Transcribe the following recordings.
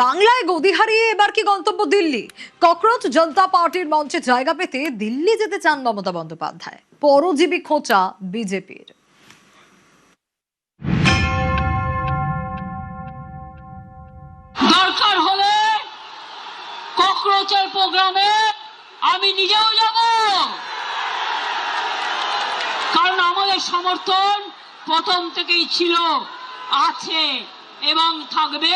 বাংলায় গদি হারিয়ে এবার কি গন্তব্য দিল্লি? ককরোচ জনতা পার্টির মঞ্চে জায়গা পেতে দিল্লি যেতে চান মমতা বন্দ্যোপাধ্যায়। পরজীবী খোঁচা বিজেপির। দরকার হলে ককরোচের প্রোগ্রামে আমি নিজেও যাব, কারণ আমাদের সমর্থন প্রথম থেকেই ছিল, আছে এবং থাকবে।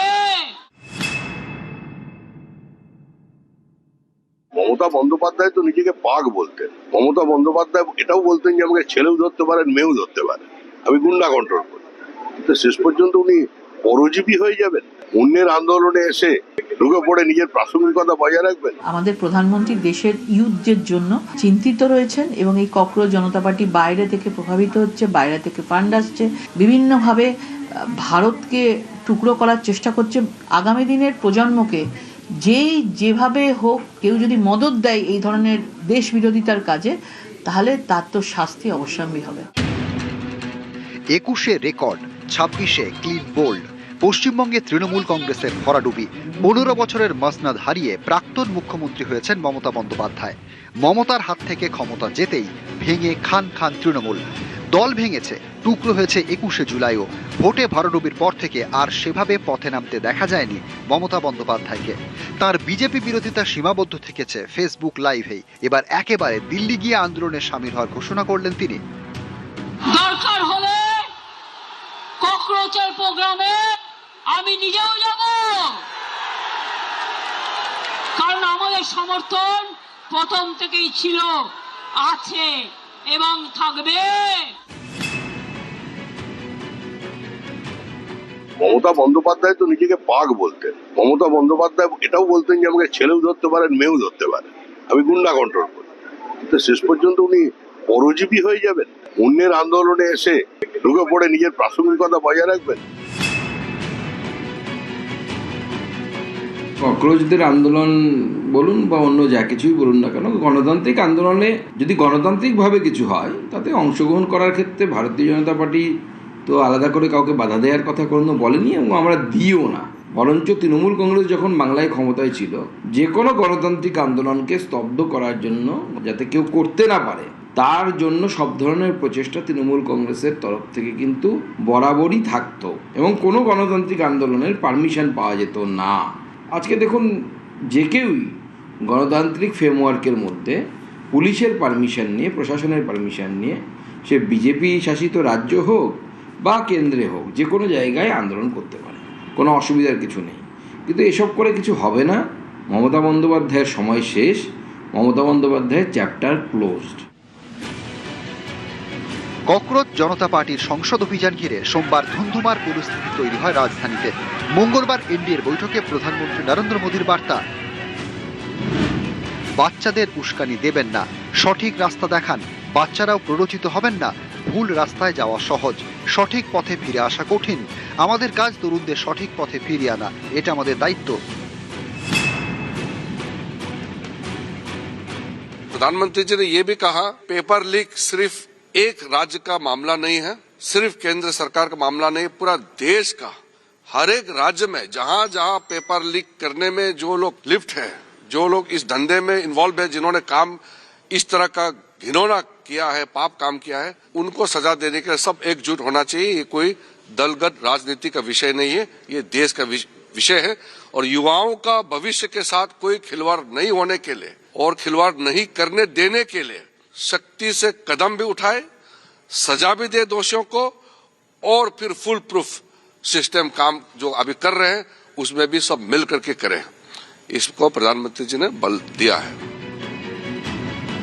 মমতা বন্দ্যোপাধ্যায় তো নিজেকে বাঘ বলতেন। মমতা বন্দ্যোপাধ্যায় এটাও বলতেন যে আমাকে ছেলেও ধরতে পারেন, মেয়েও ধরতে পারেন, আমি গুন্ডা কন্ট্রোল করি। কিন্তু শেষ পর্যন্ত উনি পরজীবী হয়ে যাবেন। অন্যের আন্দোলনে এসে ঢুকে পড়ে নিজের প্রাসঙ্গিকতা বজায় রাখবেন। আমাদের প্রধানমন্ত্রী দেশের ইউথদের জন্য চিন্তিত রয়েছেন এবং এই ককরোচ জনতা পার্টি বাইরে থেকে প্রভাবিত হচ্ছে, বাইরে থেকে ফান্ড আসছে, বিভিন্নভাবে ভারতকে টুকরো করার চেষ্টা করছে। আগামী দিনের প্রজন্মকে যেভাবে হোক কেউ যদি মদত দেয় এই ধরনের দেশ বিরোধিতার কাজে, তাহলে তার তো শাস্তি অবশ্যম্ভাবী হবে। 21-এ রেকর্ড, 26-এ ক্লিন বোল্ড। পশ্চিমবঙ্গে তৃণমূল কংগ্রেসের ভরাডুবি। 15 বছরের মসনদ হারিয়ে প্রাক্তন মুখ্যমন্ত্রী হয়েছেন মমতা বন্দ্যোপাধ্যায়। মমতার হাত থেকে ক্ষমতা যেতেই ভেঙে খান খান তৃণমূল। দল ভেঙেছে, টুকরো হয়েছে 21শে জুলাইও। ভোটে ভরাডুবির পর থেকে আর সেভাবে পথে নামতে দেখা যায়নি মমতা বন্দ্যোপাধ্যায়কে। তার বিজেপি বিরোধিতা সীমাবদ্ধ থেকেছে ফেসবুক লাইভেই। এবার একেবারে দিল্লি গিয়ে আন্দোলনে সামিল হওয়ার ঘোষণা করলেন তিনি। দরকার হলে ককরোচের প্রোগ্রামে আমি নিজেও যাব, কারণ আমাদের সমর্থন প্রথম থেকেই ছিল, আছে এবং থাকবে। মমতা বন্দ্যোপাধ্যায় তো নিজেকে বাঘ বলতেন। মমতা বন্দ্যোপাধ্যায় এটাও বলতেন যে আমাকে ছেলেও ধরতে পারেন, মেয়েও ধরতে পারেন, আমি গুন্ডা কন্ট্রোল করি। কিন্তু শেষ পর্যন্ত উনি পরজীবী হয়ে যাবেন। অন্যের আন্দোলনে এসে ঢুকে পড়ে নিজের প্রাসঙ্গিকতা বজায় রাখবেন। ককরোচদের আন্দোলন বলুন বা অন্য যা কিছুই বলুন না কেন, গণতান্ত্রিক আন্দোলনে যদি গণতান্ত্রিকভাবে কিছু হয় তাতে অংশগ্রহণ করার ক্ষেত্রে ভারতীয় জনতা পার্টি তো আলাদা করে কাউকে বাধা দেওয়ার কথা কোনো বলেনি এবং আমরা দিও না। বরঞ্চ তৃণমূল কংগ্রেস যখন বাংলায় ক্ষমতায় ছিল, যে কোনো গণতান্ত্রিক আন্দোলনকে স্তব্ধ করার জন্য, যাতে কেউ করতে না পারে, তার জন্য সব ধরনের প্রচেষ্টা তৃণমূল কংগ্রেসের তরফ থেকে কিন্তু বরাবরই থাকতো এবং কোনো গণতান্ত্রিক আন্দোলনের পারমিশন পাওয়া যেত না। আজকে দেখুন, যে কেউই গণতান্ত্রিক ফ্রেমওয়ার্কের মধ্যে পুলিশের পারমিশন নিয়ে, প্রশাসনের পারমিশন নিয়ে, সে বিজেপি শাসিত রাজ্য হোক বা কেন্দ্রে হোক, যে কোনো জায়গায় আন্দোলন করতে পারে, কোনো অসুবিধার কিছু নেই। কিন্তু এসব করে কিছু হবে না। মমতা বন্দ্যোপাধ্যায়ের সময় শেষ, মমতা বন্দ্যোপাধ্যায়ের চ্যাপ্টার ক্লোজড। ককরোচ জনতা পার্টির সংসদ অভিযান ঘিরে সোমবার ধুন্ধুমার পরিস্থিতি তৈরি হয় রাজধানীতে। মঙ্গলবার এনডিএর বৈঠকে প্রধানমন্ত্রী নরেন্দ্র মোদীর বার্তা, বাচ্চাদের উস্কানি দেবেন না, সঠিক রাস্তা দেখান, বাচ্চারাও প্ররোচিত হবেন না। ভুল রাস্তায় যাওয়া সহজ, সঠিক পথে ফিরে আসা কঠিন। আমাদের কাজ তরুণদের সঠিক পথে ফিরিয়ে আনা, এটা আমাদের দায়িত্ব। प्रधानमंत्री जी ने ये भी कहा, पेपर लीक सिर्फ एक राज्य का मामला नहीं है, सिर्फ केंद्र सरकार का मामला नहीं, पूरा देश का, हर एक राज्य में जहां जहां पेपर लीक करने में जो लोग लिप्त हैं, जो लोग इस धंधे में इन्वॉल्व है, जिन्होंने काम इस तरह का घिनौना किया है, पाप काम किया है, उनको सजा देने के लिए सब एकजुट होना चाहिए। ये कोई दलगत राजनीति का विषय नहीं है, ये देश का विषय है। और युवाओं का भविष्य के साथ कोई खिलवाड़ नहीं होने के लिए और खिलवाड़ नहीं करने देने के लिए सख्ती से कदम भी उठाए, सजा भी दे दोषियों को, और फिर फुल प्रूफ सिस्टम काम जो अभी कर रहे हैं उसमें भी सब मिल करके करें। इसको प्रधानमंत्री जी ने बल दिया है।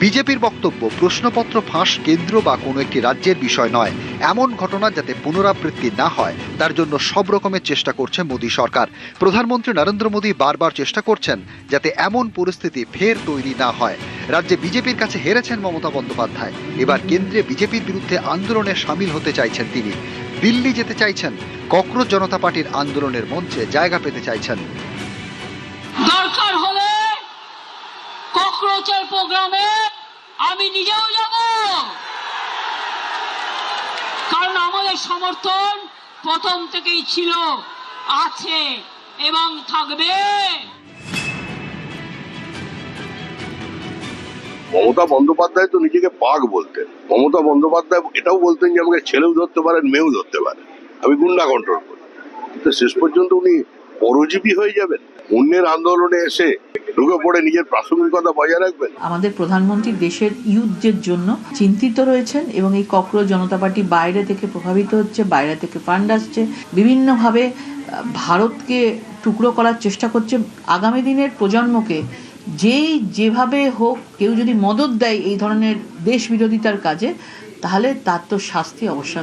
বিজেপির বক্তব্য, প্রশ্নপত্র ফাঁস কেন্দ্র বা কোনো একটি রাজ্যের বিষয় নয়। এমন ঘটনা যাতে পুনরাবৃত্তি না হয় তার জন্য সব রকমের চেষ্টা করছে মোদী সরকার। প্রধানমন্ত্রী নরেন্দ্র মোদী বারবার চেষ্টা করছেন যাতে এমন পরিস্থিতি ফের তৈরি না হয়। রাজ্যে বিজেপির কাছে হেরেছেন মমতা বন্দ্যোপাধ্যায়। এবার কেন্দ্রে বিজেপির বিরুদ্ধে আন্দোলনে সামিল হতে চাইছেন তিনি। দিল্লি যেতে চাইছেন, ককরোচ জনতা পার্টির আন্দোলনের মঞ্চে জায়গা পেতে চাইছেন। দরকার হলে ককরোচের প্রোগ্রামে আমি নিজেও যাব, কারণ আমাদের সমর্থন প্রথম থেকেই ছিল, আছে এবং থাকবে। মমতা বন্দ্যোপাধ্যায় তো নিজেকে বাঘ বলতেন। মমতা বন্দ্যোপাধ্যায় এটাও বলতেন যে আমাকে ছেলেও ধরতে পারেন, মেয়েও ধরতে পারেন, আমি গুন্ডা কন্ট্রোল করি। কিন্তু শেষ পর্যন্ত উনি পরজীবী হয়ে যাবেন। অন্যের আন্দোলনে এসে ঢুকে পড়ে নিজের প্রাসঙ্গিকতা বজায় রাখবেন। আমাদের প্রধানমন্ত্রী দেশের ইউথদের জন্য চিন্তিত রয়েছেন এবং এই ককরোচ জনতা পার্টি বাইরে থেকে প্রভাবিত হচ্ছে, বাইরে থেকে ফান্ড আসছে, বিভিন্নভাবে ভারতকে টুকরো করার চেষ্টা করছে। আগামী দিনের প্রজন্মকে যেভাবে হোক কেউ যদি মদত দেয় এই ধরনের দেশ বিরোধিতার কাজে, তাহলে তার তো শাস্তি অবশ্যই